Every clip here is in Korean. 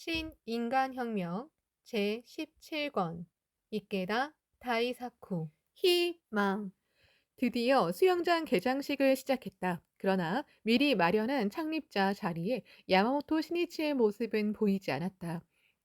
신인간혁명 제17권 이케다 다이사쿠 희망. 드디어 수영장 개장식을 시작했다. 그러나 미리 마련한 창립자 자리에 야마모토 신이치의 모습은 보이지 않았다.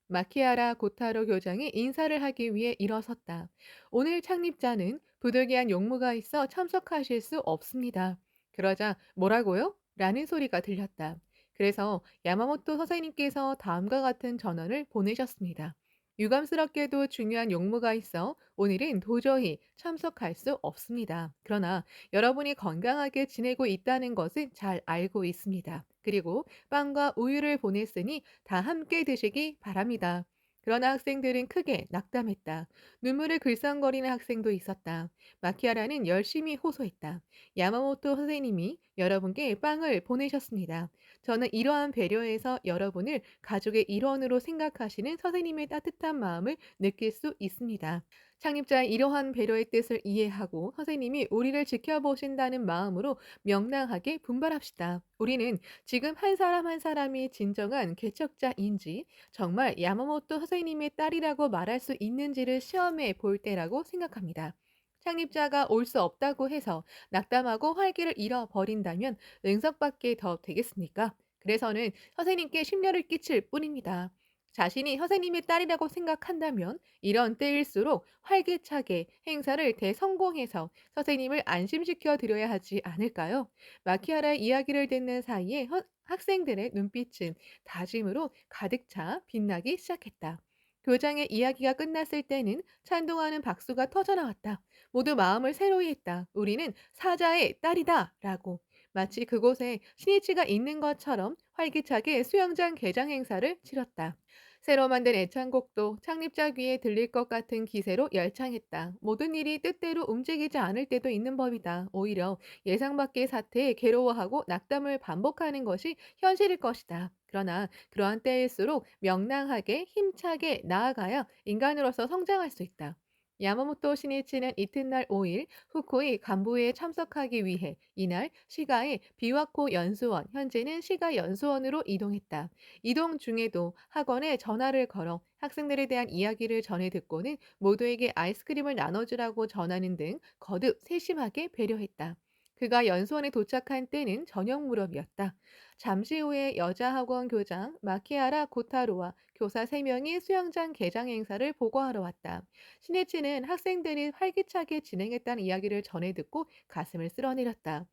마키아라 고타로 교장이 인사를 하기 위해 일어섰다. 오늘 창립자는 부득이한 용무가 있어 참석하실 수 없습니다. 그러자 뭐라고요? 라는 소리가 들렸다. 그래서 야마모토 선생님께서 다음과 같은 전언을 보내셨습니다. 유감스럽게도 중요한 용무가 있어 오늘은 도저히 참석할 수 없습니다. 그러나 여러분이 건강하게 지내고 있다는 것은 잘 알고 있습니다. 그리고 빵과 우유를 보냈으니 다 함께 드시기 바랍니다. 그러나 학생들은 크게 낙담했다. 눈물을 글썽거리는 학생도 있었다. 마키아라는 열심히 호소했다. 야마모토 선생님이 여러분께 빵을 보내셨습니다. 저는 이러한 배려에서 여러분을 가족의 일원으로 생각하시는 선생님의 따뜻한 마음을 느낄 수 있습니다. 창립자의 이러한 배려의 뜻을 이해하고 선생님이 우리를 지켜보신다는 마음으로 명랑하게 분발합시다. 우리는 지금 한 사람 한 사람이 진정한 개척자인지 정말 야마모토 선생님의 딸이라고 말할 수 있는지를 시험해 볼 때라고 생각합니다. 창립자가 올 수 없다고 해서 낙담하고 활기를 잃어버린다면 능석밖에 더 되겠습니까? 그래서는 선생님께 심려를 끼칠 뿐입니다. 자신이 선생님의 딸이라고 생각한다면 이런 때일수록 활기차게 행사를 대성공해서 선생님을 안심시켜 드려야 하지 않을까요? 마키아라의 이야기를 듣는 사이에 학생들의 눈빛은 다짐으로 가득 차 빛나기 시작했다. 교장의 이야기가 끝났을 때는 찬동하는 박수가 터져나왔다. 모두 마음을 새로이 했다. 우리는 사자의 딸이다! 라고. 마치 그곳에 신이치가 있는 것처럼 활기차게 수영장 개장 행사를 치렀다. 새로 만든 애창곡도 창립자 귀에 들릴 것 같은 기세로 열창했다. 모든 일이 뜻대로 움직이지 않을 때도 있는 법이다. 오히려 예상 밖의 사태에 괴로워하고 낙담을 반복하는 것이 현실일 것이다. 그러나 그러한 때일수록 명랑하게 힘차게 나아가야 인간으로서 성장할 수 있다. 야마모토 신이치는 이튿날 5일 후쿠이 간부회에 참석하기 위해 이날 시가의 비와코 연수원, 현재는 시가 연수원으로 이동했다. 이동 중에도 학원에 전화를 걸어 학생들에 대한 이야기를 전해 듣고는 모두에게 아이스크림을 나눠주라고 전하는 등 거듭 세심하게 배려했다. 그가 연수원에 도착한 때는 저녁 무렵이었다. 잠시 후에 여자 학원 교장 마키아라 고타로와 교사 3명이 수영장 개장 행사를 보고하러 왔다. 신이치는 학생들이 활기차게 진행했다는 이야기를 전해 듣고 가슴을 쓸어내렸다.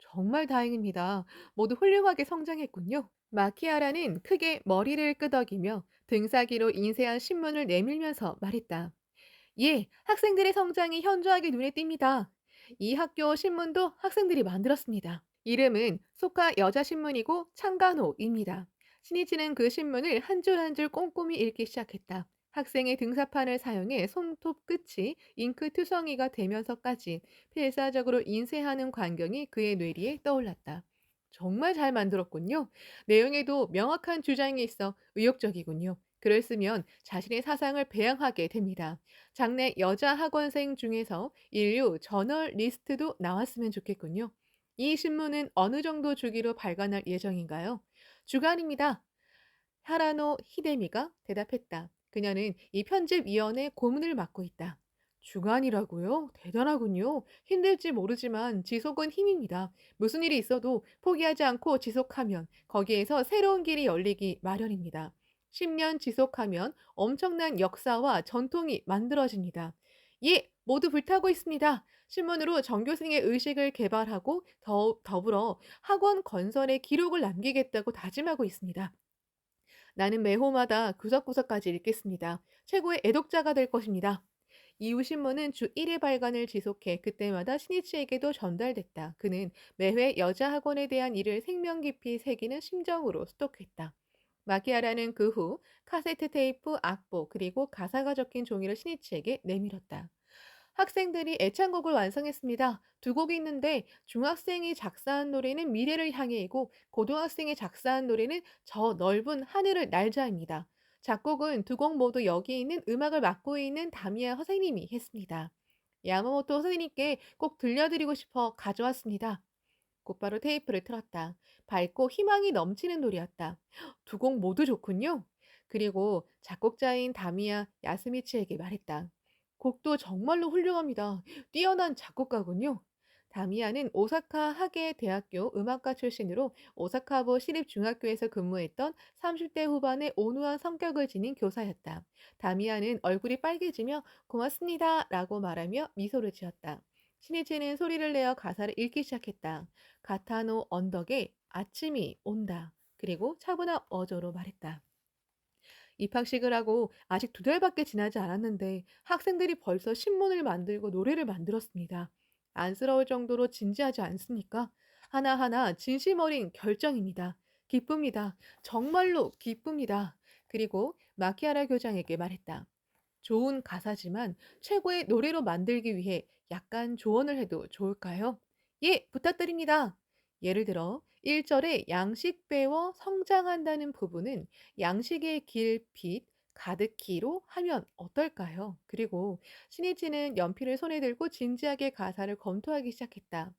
정말 다행입니다. 모두 훌륭하게 성장했군요. 마키아라는 크게 머리를 끄덕이며 등사기로 인쇄한 신문을 내밀면서 말했다. 예, 학생들의 성장이 현저하게 눈에 띕니다. 이 학교 신문도 학생들이 만들었습니다. 이름은 소카 여자신문이고 창간호입니다. 신이치는 그 신문을 한 줄 한 줄 꼼꼼히 읽기 시작했다. 학생의 등사판을 사용해 손톱 끝이 잉크 투성이가 되면서까지 필사적으로 인쇄하는 광경이 그의 뇌리에 떠올랐다. 정말 잘 만들었군요. 내용에도 명확한 주장이 있어 의욕적이군요. 글을 쓰면 자신의 사상을 배양하게 됩니다. 장래 여자 학원생 중에서 인류 저널 리스트도 나왔으면 좋겠군요. 이 신문은 어느 정도 주기로 발간할 예정인가요? 주간입니다. 하라노 히데미가 대답했다. 그녀는 이 편집위원회 고문을 맡고 있다. 주간이라고요? 대단하군요. 힘들지 모르지만 지속은 힘입니다. 무슨 일이 있어도 포기하지 않고 지속하면 거기에서 새로운 길이 열리기 마련입니다. 10년 지속하면 엄청난 역사와 전통이 만들어집니다. 예, 모두 불타고 있습니다. 신문으로 전교생의 의식을 개발하고 더불어 학원 건설에 기록을 남기겠다고 다짐하고 있습니다. 나는 매호마다 구석구석까지 읽겠습니다. 최고의 애독자가 될 것입니다. 이후 신문은 주 1회 발간을 지속해 그때마다 신이치에게도 전달됐다. 그는 매회 여자 학원에 대한 일을 생명 깊이 새기는 심정으로 스톡했다. 마키아라는 그 후 카세트 테이프, 악보, 그리고 가사가 적힌 종이를 신이치에게 내밀었다. 학생들이 애창곡을 완성했습니다. 두 곡이 있는데 중학생이 작사한 노래는 미래를 향해이고 고등학생이 작사한 노래는 저 넓은 하늘을 날자입니다. 작곡은 두 곡 모두 여기 있는 음악을 맡고 있는 다미야 선생님이 했습니다. 야마모토 선생님께 꼭 들려드리고 싶어 가져왔습니다. 곧바로 테이프를 틀었다. 밝고 희망이 넘치는 노래였다. 두 곡 모두 좋군요. 그리고 작곡자인 다미야 야스미치에게 말했다. 곡도 정말로 훌륭합니다. 뛰어난 작곡가군요. 다미야는 오사카 하계 대학교 음악과 출신으로 오사카보 시립중학교에서 근무했던 30대 후반의 온화한 성격을 지닌 교사였다. 다미야는 얼굴이 빨개지며 고맙습니다 라고 말하며 미소를 지었다. 신이치는 소리를 내어 가사를 읽기 시작했다. 가타노 언덕에 아침이 온다. 그리고 차분한 어조로 말했다. 입학식을 하고 아직 2달밖에 지나지 않았는데 학생들이 벌써 신문을 만들고 노래를 만들었습니다. 안쓰러울 정도로 진지하지 않습니까? 하나하나 진심 어린 결정입니다. 기쁩니다. 정말로 기쁩니다. 그리고 마키아라 교장에게 말했다. 좋은 가사지만 최고의 노래로 만들기 위해 약간 조언을 해도 좋을까요? 예, 부탁드립니다. 예를 들어 1절에 양식 배워 성장한다는 부분은 양식의 길, 빛, 가득히로 하면 어떨까요? 그리고 신이치는 연필을 손에 들고 진지하게 가사를 검토하기 시작했다.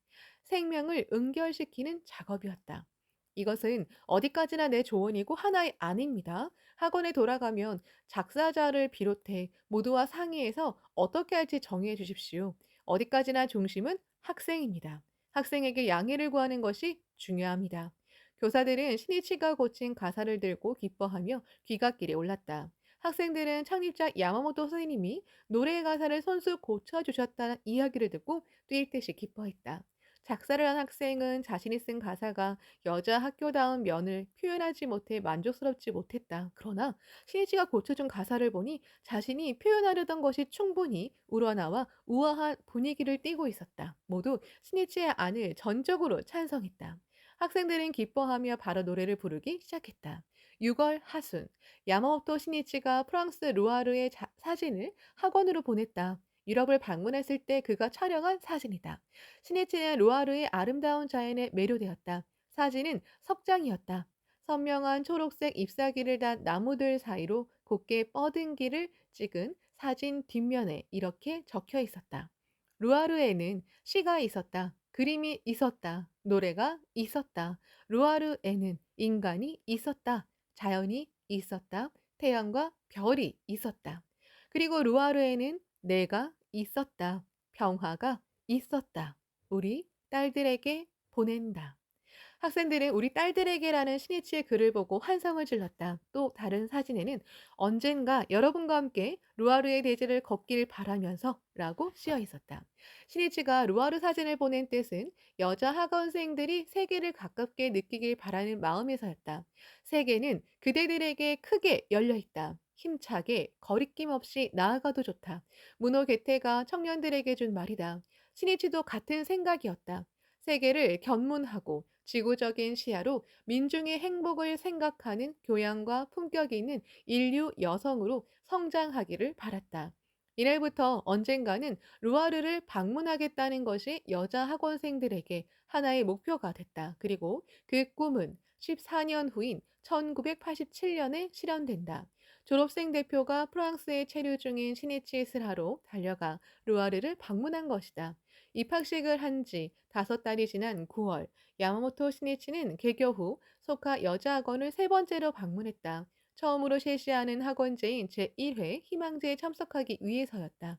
생명을 응결시키는 작업이었다. 이것은 어디까지나 내 조언이고 하나의 아닙니다. 학원에 돌아가면 작사자를 비롯해 모두와 상의해서 어떻게 할지 정해 주십시오. 어디까지나 중심은 학생입니다. 학생에게 양해를 구하는 것이 중요합니다. 교사들은 신이치가 고친 가사를 들고 기뻐하며 귀갓길에 올랐다. 학생들은 창립자 야마모토 선생님이 노래의 가사를 손수 고쳐주셨다는 이야기를 듣고 뛸 듯이 기뻐했다. 작사를 한 학생은 자신이 쓴 가사가 여자 학교다운 면을 표현하지 못해 만족스럽지 못했다. 그러나 신이치가 고쳐준 가사를 보니 자신이 표현하려던 것이 충분히 우러나와 우아한 분위기를 띠고 있었다. 모두 신이치의 안을 전적으로 찬성했다. 학생들은 기뻐하며 바로 노래를 부르기 시작했다. 6월 하순, 야마모토 신이치가 프랑스 루아르의 사진을 학원으로 보냈다. 유럽을 방문했을 때 그가 촬영한 사진이다. 신이치는 루아르의 아름다운 자연에 매료되었다. 사진은 석장이었다. 선명한 초록색 잎사귀를 단 나무들 사이로 곱게 뻗은 길을 찍은 사진 뒷면에 이렇게 적혀 있었다. 루아르에는 시가 있었다. 그림이 있었다. 노래가 있었다. 루아르에는 인간이 있었다. 자연이 있었다. 태양과 별이 있었다. 그리고 루아르에는 내가 있었다. 평화가 있었다. 우리 딸들에게 보낸다. 학생들은 우리 딸들에게라는 신이치의 글을 보고 환성을 질렀다. 또 다른 사진에는 언젠가 여러분과 함께 루아르의 대지를 걷길 바라면서 라고 쓰여 있었다. 신이치가 루아르 사진을 보낸 뜻은 여자 학원생들이 세계를 가깝게 느끼길 바라는 마음에서였다. 세계는 그대들에게 크게 열려 있다. 힘차게 거리낌 없이 나아가도 좋다. 문호 게테가 청년들에게 준 말이다. 신이치도 같은 생각이었다. 세계를 견문하고 지구적인 시야로 민중의 행복을 생각하는 교양과 품격이 있는 인류 여성으로 성장하기를 바랐다. 이날부터 언젠가는 루아르를 방문하겠다는 것이 여자 학원생들에게 하나의 목표가 됐다. 그리고 그 꿈은 14년 후인 1987년에 실현된다. 졸업생 대표가 프랑스에 체류 중인 시니치 스라로 달려가 루아르를 방문한 것이다. 입학식을 한 지 5달이 지난 9월, 야마모토 시니치는 개교 후 소카 여자학원을 3번째로 방문했다. 처음으로 실시하는 학원제인 제1회 희망제에 참석하기 위해서였다.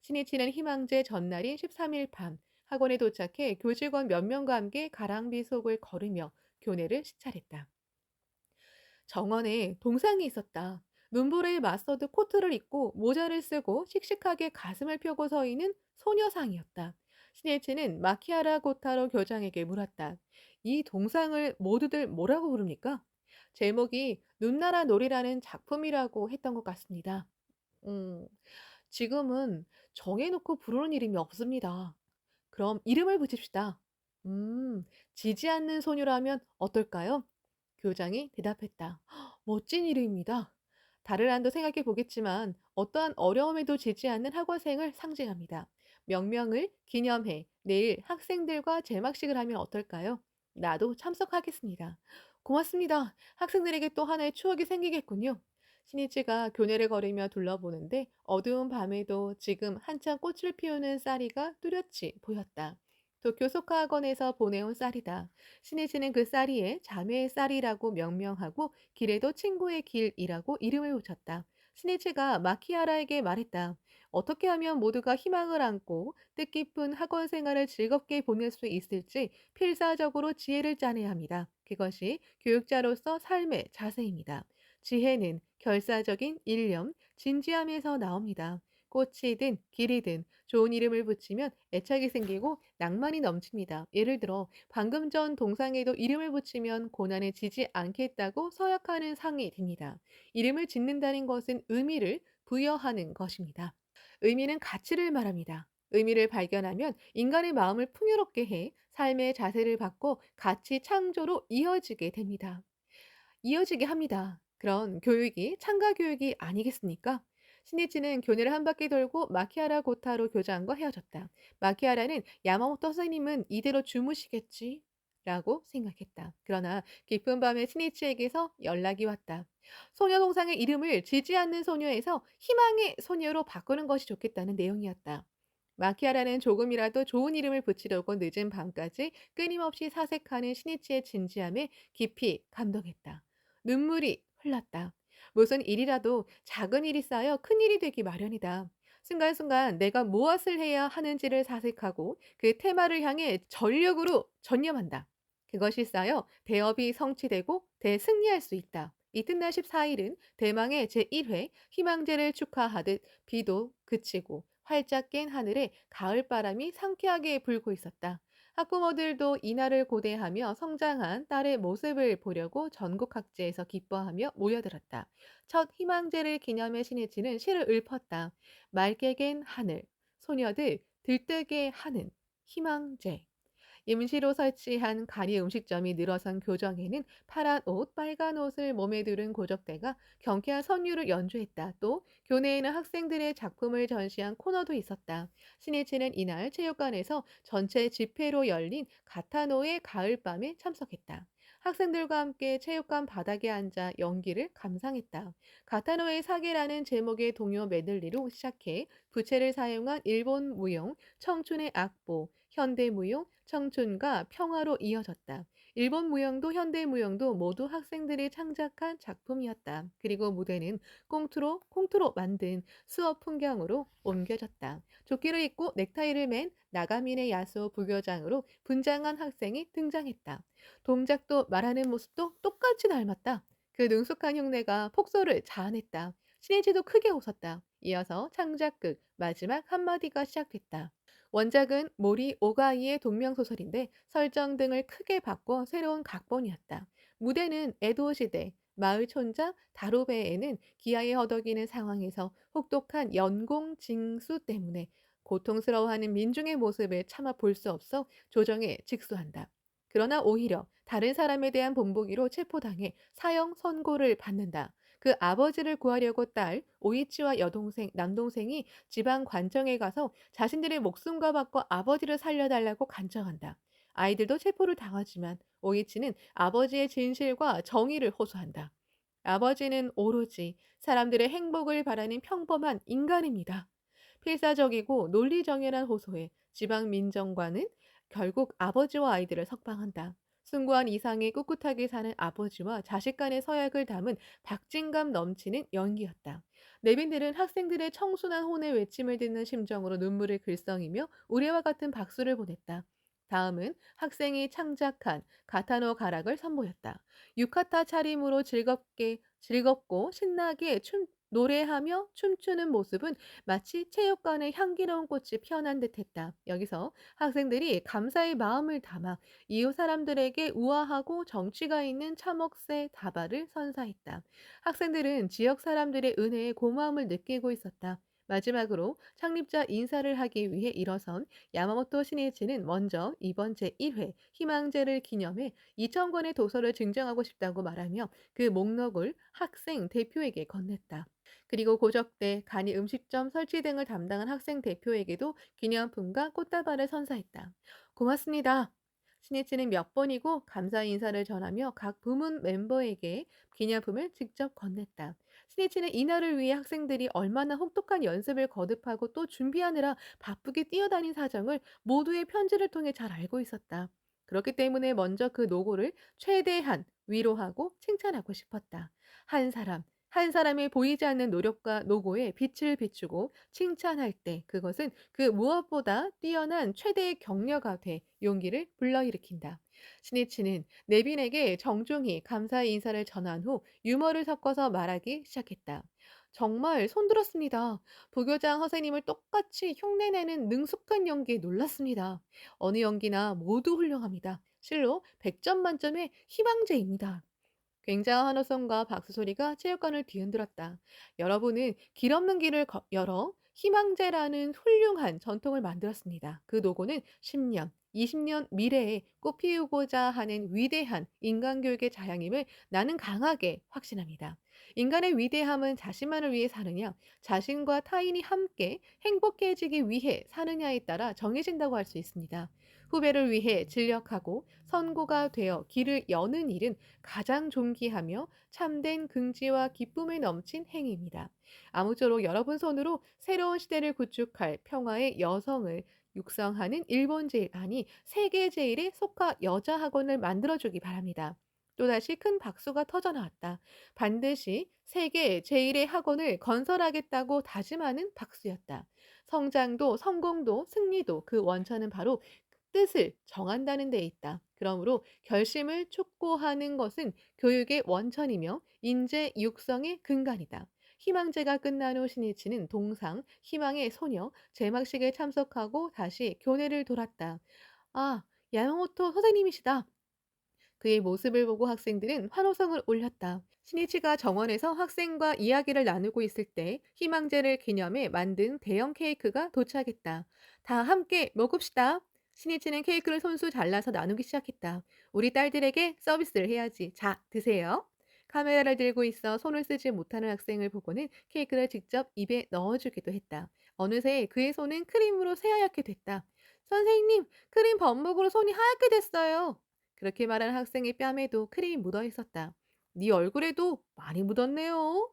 시니치는 희망제 전날인 13일 밤 학원에 도착해 교직원 몇 명과 함께 가랑비 속을 걸으며 교내를 시찰했다. 정원에 동상이 있었다. 눈보라에 맞서도 코트를 입고 모자를 쓰고 씩씩하게 가슴을 펴고 서 있는 소녀상이었다. 시네치는 마키아라 고타로 교장에게 물었다. 이 동상을 모두들 뭐라고 부릅니까? 제목이 눈나라 놀이라는 작품이라고 했던 것 같습니다. 음, 지금은 정해놓고 부르는 이름이 없습니다. 그럼 이름을 붙입시다. 지지 않는 소녀라면 어떨까요? 교장이 대답했다. 멋진 이름입니다. 다른 안도 생각해 보겠지만 어떠한 어려움에도 지지 않는 학원생을 상징합니다. 명명을 기념해 내일 학생들과 제막식을 하면 어떨까요? 나도 참석하겠습니다. 고맙습니다. 학생들에게 또 하나의 추억이 생기겠군요. 신이치가 교내를 걸으며 둘러보는데 어두운 밤에도 지금 한창 꽃을 피우는 쌀이가 뚜렷이 보였다. 도쿄 소카 학원에서 보내온 쌀이다. 신이치는 그 쌀이에 자매의 쌀이라고 명명하고 길에도 친구의 길이라고 이름을 붙였다. 신이치가 마키하라에게 말했다. 어떻게 하면 모두가 희망을 안고 뜻깊은 학원 생활을 즐겁게 보낼 수 있을지 필사적으로 지혜를 짜내야 합니다. 그것이 교육자로서 삶의 자세입니다. 지혜는 결사적인 일념, 진지함에서 나옵니다. 꽃이든 길이든 좋은 이름을 붙이면 애착이 생기고 낭만이 넘칩니다. 예를 들어 방금 전 동상에도 이름을 붙이면 고난에 지지 않겠다고 서약하는 상이 됩니다. 이름을 짓는다는 것은 의미를 부여하는 것입니다. 의미는 가치를 말합니다. 의미를 발견하면 인간의 마음을 풍요롭게 해 삶의 자세를 바꿔 가치 창조로 이어지게 됩니다. 이어지게 합니다. 그런 교육이 창가 교육이 아니겠습니까? 신이치는 교내를 한 바퀴 돌고 마키하라 고타로 교장과 헤어졌다. 마키하라는 야마모토 선생님은 이대로 주무시겠지? 라고 생각했다. 그러나 깊은 밤에 신이치에게서 연락이 왔다. 소녀 동상의 이름을 지지 않는 소녀에서 희망의 소녀로 바꾸는 것이 좋겠다는 내용이었다. 마키아라는 조금이라도 좋은 이름을 붙이려고 늦은 밤까지 끊임없이 사색하는 신이치의 진지함에 깊이 감동했다. 눈물이 흘렀다. 무슨 일이라도 작은 일이 쌓여 큰 일이 되기 마련이다. 순간순간 내가 무엇을 해야 하는지를 사색하고 그 테마를 향해 전력으로 전념한다. 그것이 쌓여 대업이 성취되고 대승리할 수 있다. 이튿날 14일은 대망의 제1회 희망제를 축하하듯 비도 그치고 활짝 깬 하늘에 가을바람이 상쾌하게 불고 있었다. 학부모들도 이날을 고대하며 성장한 딸의 모습을 보려고 전국 각지에서 기뻐하며 모여들었다. 첫 희망제를 기념해 신이치는 시를 읊었다. 맑게 갠 하늘, 소녀들 들뜨게 하는 희망제. 임시로 설치한 간이 음식점이 늘어선 교정에는 파란 옷, 빨간 옷을 몸에 두른 고적대가 경쾌한 선율을 연주했다. 또 교내에는 학생들의 작품을 전시한 코너도 있었다. 신이치는 이날 체육관에서 전체 집회로 열린 가타노의 가을밤에 참석했다. 학생들과 함께 체육관 바닥에 앉아 연기를 감상했다. 가타노의 사계라는 제목의 동요 메들리로 시작해 부채를 사용한 일본 무용, 청춘의 악보, 현대무용, 청춘과 평화로 이어졌다. 일본 무용도 현대무용도 모두 학생들이 창작한 작품이었다. 그리고 무대는 꽁트로 만든 수업 풍경으로 옮겨졌다. 조끼를 입고 넥타이를 맨 나가미네 야스오 부교장으로 분장한 학생이 등장했다. 동작도 말하는 모습도 똑같이 닮았다. 그 능숙한 흉내가 폭소를 자아냈다. 신이지도 크게 웃었다. 이어서 창작극 마지막 한마디가 시작됐다. 원작은 모리 오가이의 동명소설인데 설정 등을 크게 바꿔 새로운 각본이었다. 무대는 에도 시대, 마을 촌장 다루베에는 기아에 허덕이는 상황에서 혹독한 연공 징수 때문에 고통스러워하는 민중의 모습을 참아 볼 수 없어 조정에 직수한다. 그러나 오히려 다른 사람에 대한 본보기로 체포당해 사형 선고를 받는다. 그 아버지를 구하려고 딸 오이치와 여동생, 남동생이 지방 관청에 가서 자신들의 목숨과 바꿔 아버지를 살려달라고 간청한다. 아이들도 체포를 당하지만 오이치는 아버지의 진실과 정의를 호소한다. 아버지는 오로지 사람들의 행복을 바라는 평범한 인간입니다. 필사적이고 논리정연한 호소에 지방 민정관은 결국 아버지와 아이들을 석방한다. 숭고한 이상에 꿋꿋하게 사는 아버지와 자식 간의 서약을 담은 박진감 넘치는 연기였다. 내빈들은 학생들의 청순한 혼의 외침을 듣는 심정으로 눈물을 글썽이며 우레와 같은 박수를 보냈다. 다음은 학생이 창작한 가타노 가락을 선보였다. 유카타 차림으로 즐겁고 신나게 노래하며 춤추는 모습은 마치 체육관에 향기로운 꽃이 피어난 듯했다. 여기서 학생들이 감사의 마음을 담아 이웃 사람들에게 우아하고 정취가 있는 참혹새 다발을 선사했다. 학생들은 지역 사람들의 은혜에 고마움을 느끼고 있었다. 마지막으로 창립자 인사를 하기 위해 일어선 야마모토 신이치는 먼저 이번 제1회 희망제를 기념해 2,000권의 도서를 증정하고 싶다고 말하며 그 목록을 학생 대표에게 건넸다. 그리고 고적대, 간이 음식점 설치 등을 담당한 학생 대표에게도 기념품과 꽃다발을 선사했다. 고맙습니다. 신이치는 몇 번이고 감사 인사를 전하며 각 부문 멤버에게 기념품을 직접 건넸다. 스니치는 이날을 위해 학생들이 얼마나 혹독한 연습을 거듭하고 또 준비하느라 바쁘게 뛰어다닌 사정을 모두의 편지를 통해 잘 알고 있었다. 그렇기 때문에 먼저 그 노고를 최대한 위로하고 칭찬하고 싶었다. 한 사람, 한 사람의 보이지 않는 노력과 노고에 빛을 비추고 칭찬할 때 그것은 그 무엇보다 뛰어난 최대의 격려가 돼 용기를 불러일으킨다. 스니치는 네빈에게 정중히 감사의 인사를 전한 후 유머를 섞어서 말하기 시작했다. 정말 손들었습니다. 부교장 선생님을 똑같이 흉내내는 능숙한 연기에 놀랐습니다. 어느 연기나 모두 훌륭합니다. 실로 100점 만점의 희망제입니다. 굉장한 환호성과 박수 소리가 체육관을 뒤흔들었다. 여러분은 길 없는 길을 열어 희망제라는 훌륭한 전통을 만들었습니다. 그 노고는 10년, 20년 미래에 꽃 피우고자 하는 위대한 인간교육의 자양임을 나는 강하게 확신합니다. 인간의 위대함은 자신만을 위해 사느냐, 자신과 타인이 함께 행복해지기 위해 사느냐에 따라 정해진다고 할 수 있습니다. 후배를 위해 진력하고 선고가 되어 길을 여는 일은 가장 존귀하며 참된 긍지와 기쁨에 넘친 행위입니다. 아무쪼록 여러분 손으로 새로운 시대를 구축할 평화의 여성을 육성하는 일본 제일, 아니 세계 제일의 속화 여자 학원을 만들어주기 바랍니다. 또다시 큰 박수가 터져 나왔다. 반드시 세계 제일의 학원을 건설하겠다고 다짐하는 박수였다. 성장도 성공도 승리도 그 원천은 바로 뜻을 정한다는 데 있다. 그러므로 결심을 촉구하는 것은 교육의 원천이며 인재 육성의 근간이다. 희망제가 끝난 후 신이치는 동상 희망의 소녀 제막식에 참석하고 다시 교내를 돌았다. 아, 야마모토 선생님이시다. 그의 모습을 보고 학생들은 환호성을 올렸다. 신이치가 정원에서 학생과 이야기를 나누고 있을 때 희망제를 기념해 만든 대형 케이크가 도착했다. 다 함께 먹읍시다. 신이치는 케이크를 손수 잘라서 나누기 시작했다. 우리 딸들에게 서비스를 해야지. 자, 드세요. 카메라를 들고 있어 손을 쓰지 못하는 학생을 보고는 케이크를 직접 입에 넣어주기도 했다. 어느새 그의 손은 크림으로 새하얗게 됐다. 선생님, 크림 범벅으로 손이 하얗게 됐어요. 그렇게 말한 학생의 뺨에도 크림이 묻어 있었다. 네 얼굴에도 많이 묻었네요.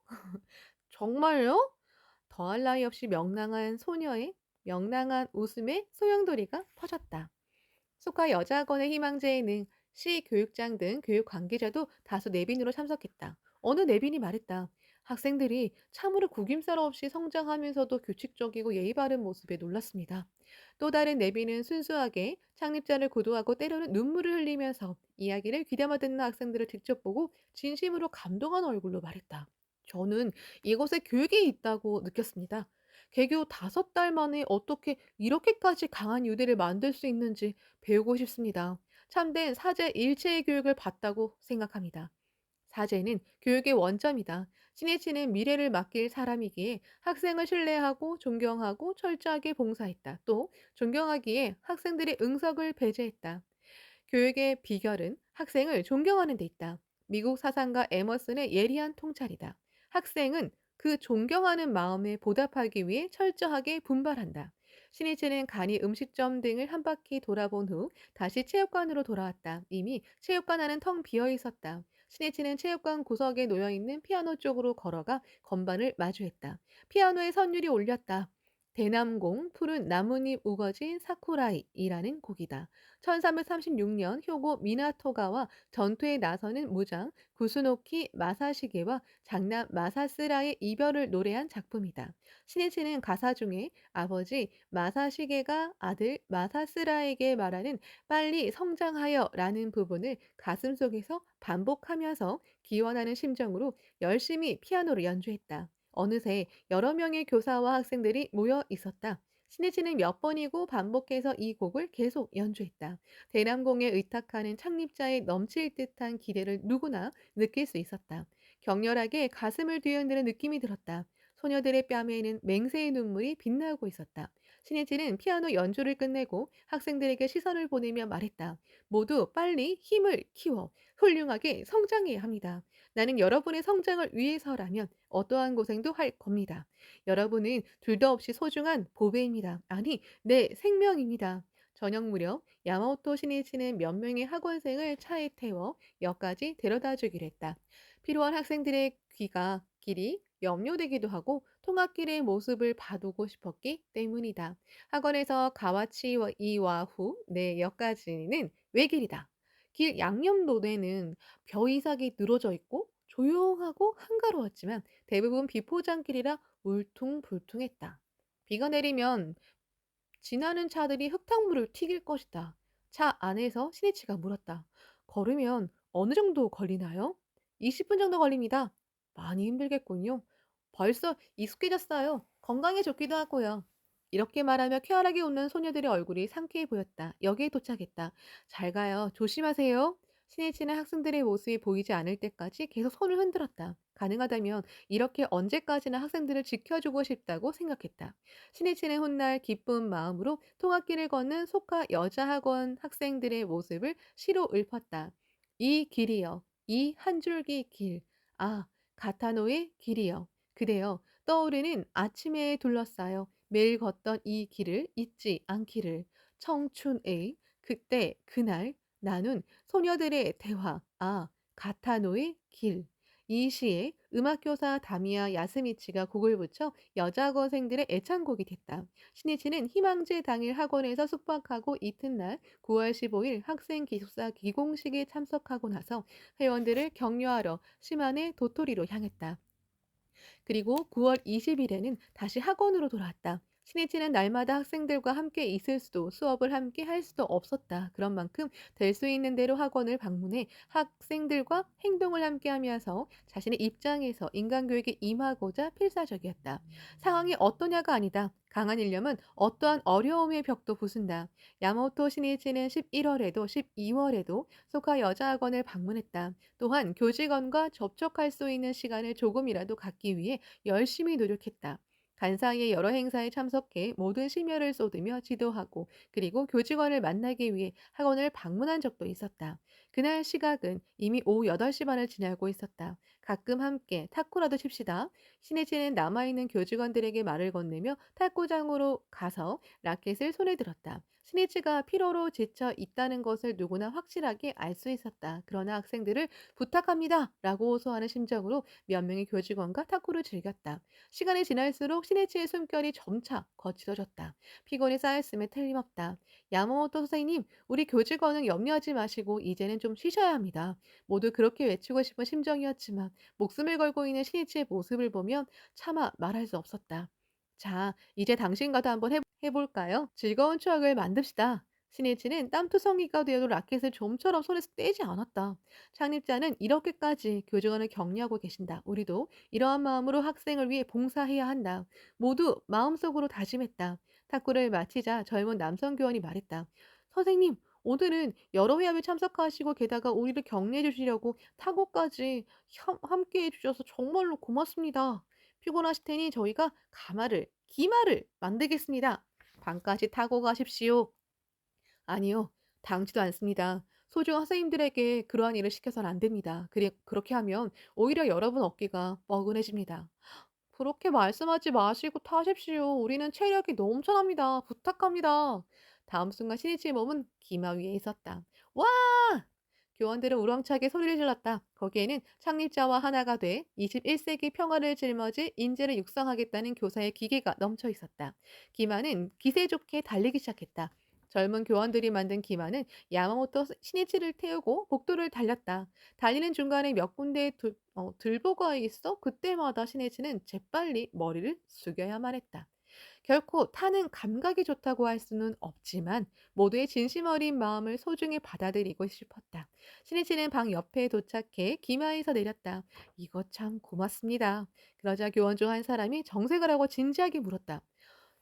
정말요? 더할 나위 없이 명랑한 소녀의 명랑한 웃음에 소용돌이가 퍼졌다. 속하 여자학원의 희망제에는 시 교육장 등 교육 관계자도 다수 내빈으로 참석했다. 어느 내빈이 말했다. 학생들이 참으로 구김살 없이 성장하면서도 규칙적이고 예의 바른 모습에 놀랐습니다. 또 다른 내빈은 순수하게 창립자를 구도하고 때로는 눈물을 흘리면서 이야기를 귀담아 듣는 학생들을 직접 보고 진심으로 감동한 얼굴로 말했다. 저는 이곳에 교육이 있다고 느꼈습니다. 개교 5달 만에 어떻게 이렇게까지 강한 유대를 만들 수 있는지 배우고 싶습니다. 참된 사제 일체의 교육을 받다고 생각합니다. 사제는 교육의 원점이다. 신이치는 미래를 맡길 사람이기에 학생을 신뢰하고 존경하고 철저하게 봉사했다. 또 존경하기에 학생들의 응석을 배제했다. 교육의 비결은 학생을 존경하는 데 있다. 미국 사상가 에머슨의 예리한 통찰이다. 학생은 그 존경하는 마음에 보답하기 위해 철저하게 분발한다. 신이치는 간이 음식점 등을 한 바퀴 돌아본 후 다시 체육관으로 돌아왔다. 이미 체육관 안은 텅 비어 있었다. 신이치는 체육관 구석에 놓여 있는 피아노 쪽으로 걸어가 건반을 마주했다. 피아노에 선율이 올렸다. 대남공 푸른 나뭇잎 우거진 사쿠라이이라는 곡이다. 1336년 효고 미나토가와 전투에 나서는 무장 구스노키 마사시게와 장남 마사스라의 이별을 노래한 작품이다. 신이치는 가사 중에 아버지 마사시게가 아들 마사스라에게 말하는 빨리 성장하여 라는 부분을 가슴속에서 반복하면서 기원하는 심정으로 열심히 피아노를 연주했다. 어느새 여러 명의 교사와 학생들이 모여 있었다. 신이치는 몇 번이고 반복해서 이 곡을 계속 연주했다. 대남공에 의탁하는 창립자의 넘칠 듯한 기대를 누구나 느낄 수 있었다. 격렬하게 가슴을 뒤흔드는 느낌이 들었다. 소녀들의 뺨에는 맹세의 눈물이 빛나고 있었다. 신이치는 피아노 연주를 끝내고 학생들에게 시선을 보내며 말했다. 모두 빨리 힘을 키워 훌륭하게 성장해야 합니다. 나는 여러분의 성장을 위해서라면 어떠한 고생도 할 겁니다. 여러분은 둘도 없이 소중한 보배입니다. 아니, 내 생명입니다. 저녁 무렵 야마모토 신이치는 몇 명의 학원생을 차에 태워 역까지 데려다 주기로 했다. 필요한 학생들의 귀가 길이 염려되기도 하고 통학길의 모습을 봐두고 싶었기 때문이다. 학원에서 가와치이와후 네 역까지는 외길이다. 길 양옆로에는 벼이삭이 늘어져 있고 조용하고 한가로웠지만 대부분 비포장길이라 울퉁불퉁했다. 비가 내리면 지나는 차들이 흙탕물을 튀길 것이다. 차 안에서 신이치가 물었다. 걸으면 어느 정도 걸리나요? 20분 정도 걸립니다. 많이 힘들겠군요. 벌써 익숙해졌어요. 건강에 좋기도 하고요. 이렇게 말하며 쾌활하게 웃는 소녀들의 얼굴이 상쾌해 보였다. 여기에 도착했다. 잘 가요. 조심하세요. 신이치는 학생들의 모습이 보이지 않을 때까지 계속 손을 흔들었다. 가능하다면 이렇게 언제까지나 학생들을 지켜주고 싶다고 생각했다. 신이치는 훗날 기쁜 마음으로 통학길을 걷는 소카 여자학원 학생들의 모습을 시로 읊었다. 이 길이여, 이 한 줄기 길, 아, 가타노의 길이여, 그대여, 떠오르는 아침에 둘러싸여 매일 걷던 이 길을 잊지 않기를. 청춘의 그때 그날 나눈 소녀들의 대화, 아, 가타노의 길. 이 시에 음악교사 다미야 야스미치가 곡을 붙여 여자학원생들의 애창곡이 됐다. 신이치는 희망제 당일 학원에서 숙박하고 이튿날 9월 15일 학생 기숙사 기공식에 참석하고 나서 회원들을 격려하러 시마네 도토리로 향했다. 그리고 9월 20일에는 다시 학원으로 돌아왔다. 신이치는 날마다 학생들과 함께 있을 수도 수업을 함께 할 수도 없었다. 그런 만큼 될 수 있는 대로 학원을 방문해 학생들과 행동을 함께 하면서 자신의 입장에서 인간교육에 임하고자 필사적이었다. 상황이 어떠냐가 아니다. 강한 일념은 어떠한 어려움의 벽도 부순다. 야마모토 신이치는 11월에도 12월에도 소카 여자학원을 방문했다. 또한 교직원과 접촉할 수 있는 시간을 조금이라도 갖기 위해 열심히 노력했다. 간사이의 여러 행사에 참석해 모든 심혈을 쏟으며 지도하고 그리고 교직원을 만나기 위해 학원을 방문한 적도 있었다. 그날 시각은 이미 오후 8시 반을 지나고 있었다. 가끔 함께 탁구라도 칩시다. 신혜진은 남아있는 교직원들에게 말을 건네며 탁구장으로 가서 라켓을 손에 들었다. 신혜치가 피로로 지쳐 있다는 것을 누구나 확실하게 알 수 있었다. 그러나 학생들을 부탁합니다. 라고 호소하는 심정으로 몇 명의 교직원과 탁구를 즐겼다. 시간이 지날수록 신혜치의 숨결이 점차 거칠어졌다. 피곤이 쌓였음에 틀림없다. 야마모토 선생님, 우리 교직원은 염려하지 마시고 이제는 좀 쉬셔야 합니다. 모두 그렇게 외치고 싶은 심정이었지만 목숨을 걸고 있는 신이치의 모습을 보면 차마 말할 수 없었다. 자, 이제 당신과도 한번 해볼까요? 즐거운 추억을 만듭시다. 신이치는 땀투성이가 되어도 라켓을 좀처럼 손에서 떼지 않았다. 창립자는 이렇게까지 교직원을 격려하고 계신다. 우리도 이러한 마음으로 학생을 위해 봉사해야 한다. 모두 마음속으로 다짐했다. 탁구를 마치자 젊은 남성 교원이 말했다. 선생님, 오늘은 여러 회합에 참석하시고 게다가 우리를 격려해 주시려고 타고까지 함께 해주셔서 정말로 고맙습니다. 피곤하실 테니 저희가 기마를 만들겠습니다. 방까지 타고 가십시오. 아니요. 당치도 않습니다. 소중한 선생님들에게 그러한 일을 시켜서는 안 됩니다. 그렇게 하면 오히려 여러분 어깨가 뻐근해집니다. 그렇게 말씀하지 마시고 타십시오. 우리는 체력이 넘쳐납니다. 부탁합니다. 다음 순간 신이치의 몸은 기마 위에 있었다. 와! 교원들은 우렁차게 소리를 질렀다. 거기에는 창립자와 하나가 돼 21세기 평화를 짊어질 인재를 육성하겠다는 교사의 기계가 넘쳐 있었다. 기마는 기세 좋게 달리기 시작했다. 젊은 교원들이 만든 기마는 야마모토 신이치를 태우고 복도를 달렸다. 달리는 중간에 몇 군데 들보가 있어 그때마다 신이치는 재빨리 머리를 숙여야만 했다. 결코 타는 감각이 좋다고 할 수는 없지만 모두의 진심 어린 마음을 소중히 받아들이고 싶었다. 신이치는 방 옆에 도착해 기마에서 내렸다. 이거 참 고맙습니다. 그러자 교원 중 한 사람이 정색을 하고 진지하게 물었다.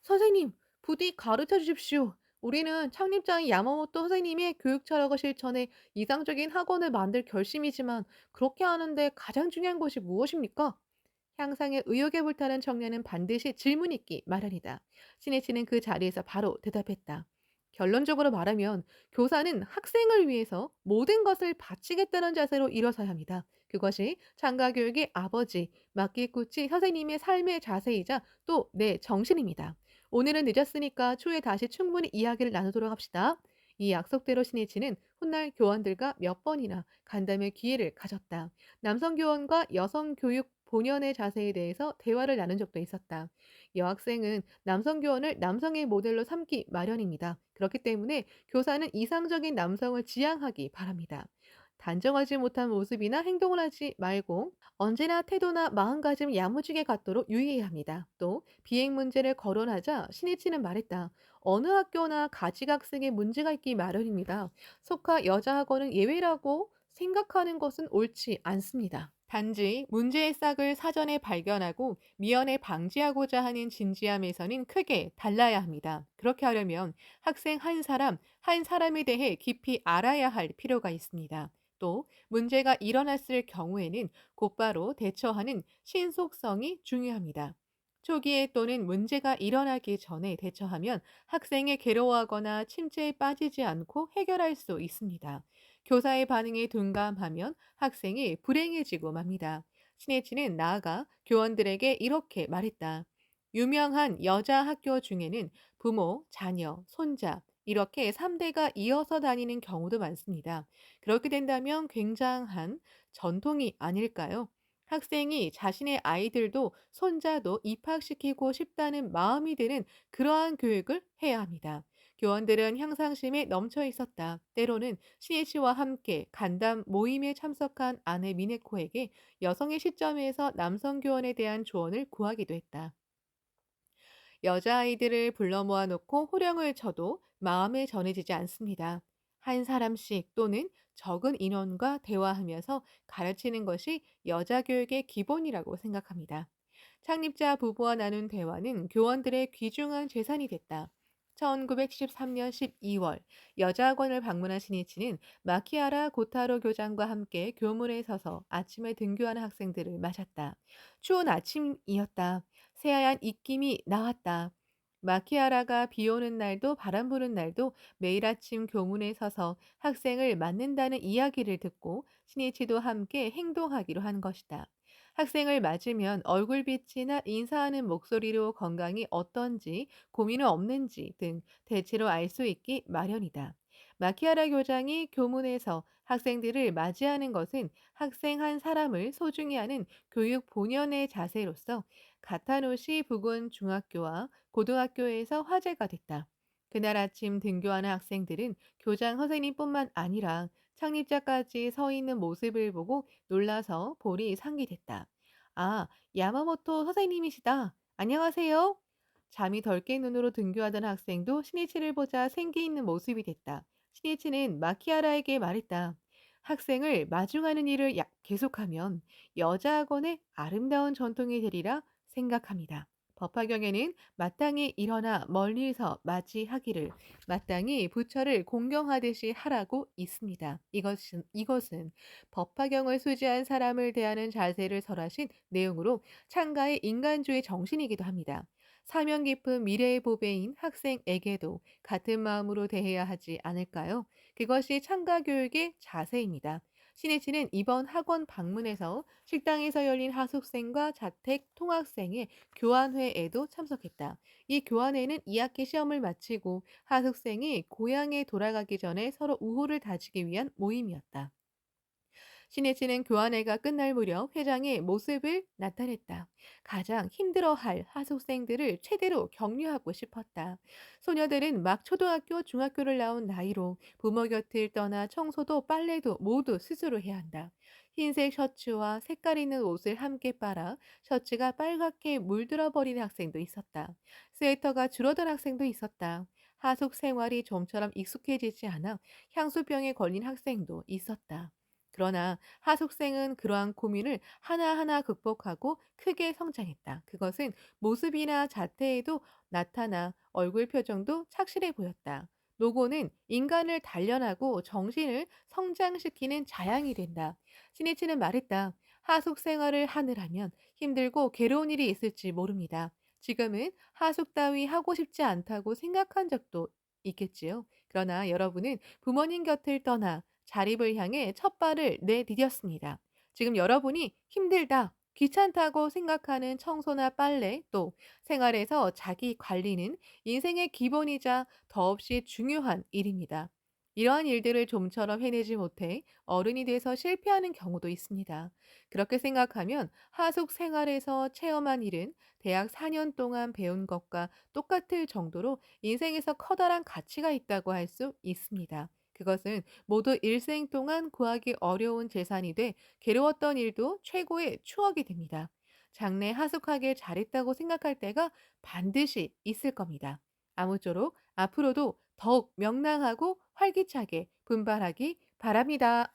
선생님, 부디 가르쳐 주십시오. 우리는 창립자인 야마모토 선생님의 교육 철학을 실천해 이상적인 학원을 만들 결심이지만 그렇게 하는데 가장 중요한 것이 무엇입니까? 향상에 의욕에 불타는 청년은 반드시 질문 있기 마련이다. 신혜치는 그 자리에서 바로 대답했다. 결론적으로 말하면 교사는 학생을 위해서 모든 것을 바치겠다는 자세로 일어서야 합니다. 그것이 장가 교육의 아버지, 막기꾸치 선생님의 삶의 자세이자 또 내 정신입니다. 오늘은 늦었으니까 추후에 다시 충분히 이야기를 나누도록 합시다. 이 약속대로 신이치는 훗날 교원들과 몇 번이나 간담회 기회를 가졌다. 남성 교원과 여성 교육 본연의 자세에 대해서 대화를 나눈 적도 있었다. 여학생은 남성 교원을 남성의 모델로 삼기 마련입니다. 그렇기 때문에 교사는 이상적인 남성을 지향하기 바랍니다. 단정하지 못한 모습이나 행동을 하지 말고 언제나 태도나 마음가짐 야무지게 갖도록 유의해야 합니다. 또 비행 문제를 거론하자 신이치는 말했다. 어느 학교나 가지각색의 문제가 있기 마련입니다. 속하 여자 학원은 예외라고 생각하는 것은 옳지 않습니다. 단지 문제의 싹을 사전에 발견하고 미연에 방지하고자 하는 진지함에서는 크게 달라야 합니다. 그렇게 하려면 학생 한 사람, 한 사람에 대해 깊이 알아야 할 필요가 있습니다. 또 문제가 일어났을 경우에는 곧바로 대처하는 신속성이 중요합니다. 초기에 또는 문제가 일어나기 전에 대처하면 학생이 괴로워하거나 침체에 빠지지 않고 해결할 수 있습니다. 교사의 반응에 둔감하면 학생이 불행해지고 맙니다. 신혜치는 나아가 교원들에게 이렇게 말했다. 유명한 여자 학교 중에는 부모, 자녀, 손자, 이렇게 3대가 이어서 다니는 경우도 많습니다. 그렇게 된다면 굉장한 전통이 아닐까요? 학생이 자신의 아이들도 손자도 입학시키고 싶다는 마음이 드는 그러한 교육을 해야 합니다. 교원들은 향상심에 넘쳐 있었다. 때로는 신혜 씨와 함께 간담 모임에 참석한 아내 미네코에게 여성의 시점에서 남성 교원에 대한 조언을 구하기도 했다. 여자아이들을 불러 모아놓고 호령을 쳐도 마음에 전해지지 않습니다. 한 사람씩 또는 적은 인원과 대화하면서 가르치는 것이 여자 교육의 기본이라고 생각합니다. 창립자 부부와 나눈 대화는 교원들의 귀중한 재산이 됐다. 1913년 12월 여자학원을 방문한 신이치는 마키아라 고타로 교장과 함께 교문에 서서 아침에 등교하는 학생들을 맞았다. 추운 아침이었다. 새하얀 입김이 나왔다. 마키아라가 비 오는 날도 바람 부는 날도 매일 아침 교문에 서서 학생을 맞는다는 이야기를 듣고 신이치도 함께 행동하기로 한 것이다. 학생을 맞으면 얼굴빛이나 인사하는 목소리로 건강이 어떤지, 고민은 없는지 등 대체로 알 수 있기 마련이다. 마키아라 교장이 교문에서 학생들을 맞이하는 것은 학생 한 사람을 소중히 하는 교육 본연의 자세로서 가타노시 부근 중학교와 고등학교에서 화제가 됐다. 그날 아침 등교하는 학생들은 교장 선생님뿐만 아니라 창립자까지 서 있는 모습을 보고 놀라서 볼이 상기됐다. 아, 야마모토 선생님이시다. 안녕하세요. 잠이 덜 깬 눈으로 등교하던 학생도 신이치를 보자 생기 있는 모습이 됐다. 신이치는 마키아라에게 말했다. 학생을 마중하는 일을 계속하면 여자학원의 아름다운 전통이 되리라 생각합니다. 법화경에는 마땅히 일어나 멀리서 맞이하기를 마땅히 부처를 공경하듯이 하라고 있습니다. 이것은 법화경을 수지한 사람을 대하는 자세를 설하신 내용으로 창가의 인간주의 정신이기도 합니다. 사명 깊은 미래의 보배인 학생에게도 같은 마음으로 대해야 하지 않을까요? 그것이 창가 교육의 자세입니다. 신혜치는 이번 학원 방문에서 식당에서 열린 하숙생과 자택 통학생의 교환회에도 참석했다. 이 교환회는 2학기 시험을 마치고 하숙생이 고향에 돌아가기 전에 서로 우호를 다지기 위한 모임이었다. 신혜진은 교환회가 끝날 무렵 회장의 모습을 나타냈다. 가장 힘들어할 하숙생들을 최대로 격려하고 싶었다. 소녀들은 막 초등학교, 중학교를 나온 나이로 부모 곁을 떠나 청소도 빨래도 모두 스스로 해야 한다. 흰색 셔츠와 색깔 있는 옷을 함께 빨아 셔츠가 빨갛게 물들어 버리는 학생도 있었다. 스웨터가 줄어든 학생도 있었다. 하숙 생활이 좀처럼 익숙해지지 않아 향수병에 걸린 학생도 있었다. 그러나 하숙생은 그러한 고민을 하나하나 극복하고 크게 성장했다. 그것은 모습이나 자태에도 나타나 얼굴 표정도 착실해 보였다. 노고는 인간을 단련하고 정신을 성장시키는 자양이 된다. 신이치는 말했다. 하숙 생활을 하느라면 힘들고 괴로운 일이 있을지 모릅니다. 지금은 하숙 따위 하고 싶지 않다고 생각한 적도 있겠지요. 그러나 여러분은 부모님 곁을 떠나 자립을 향해 첫 발을 내디뎠습니다. 지금 여러분이 힘들다, 귀찮다고 생각하는 청소나 빨래, 또 생활에서 자기 관리는 인생의 기본이자 더없이 중요한 일입니다. 이러한 일들을 좀처럼 해내지 못해 어른이 돼서 실패하는 경우도 있습니다. 그렇게 생각하면 하숙 생활에서 체험한 일은 대학 4년 동안 배운 것과 똑같을 정도로 인생에서 커다란 가치가 있다고 할 수 있습니다. 그것은 모두 일생 동안 구하기 어려운 재산이 돼 괴로웠던 일도 최고의 추억이 됩니다. 장래 하숙하길 잘했다고 생각할 때가 반드시 있을 겁니다. 아무쪼록 앞으로도 더욱 명랑하고 활기차게 분발하기 바랍니다.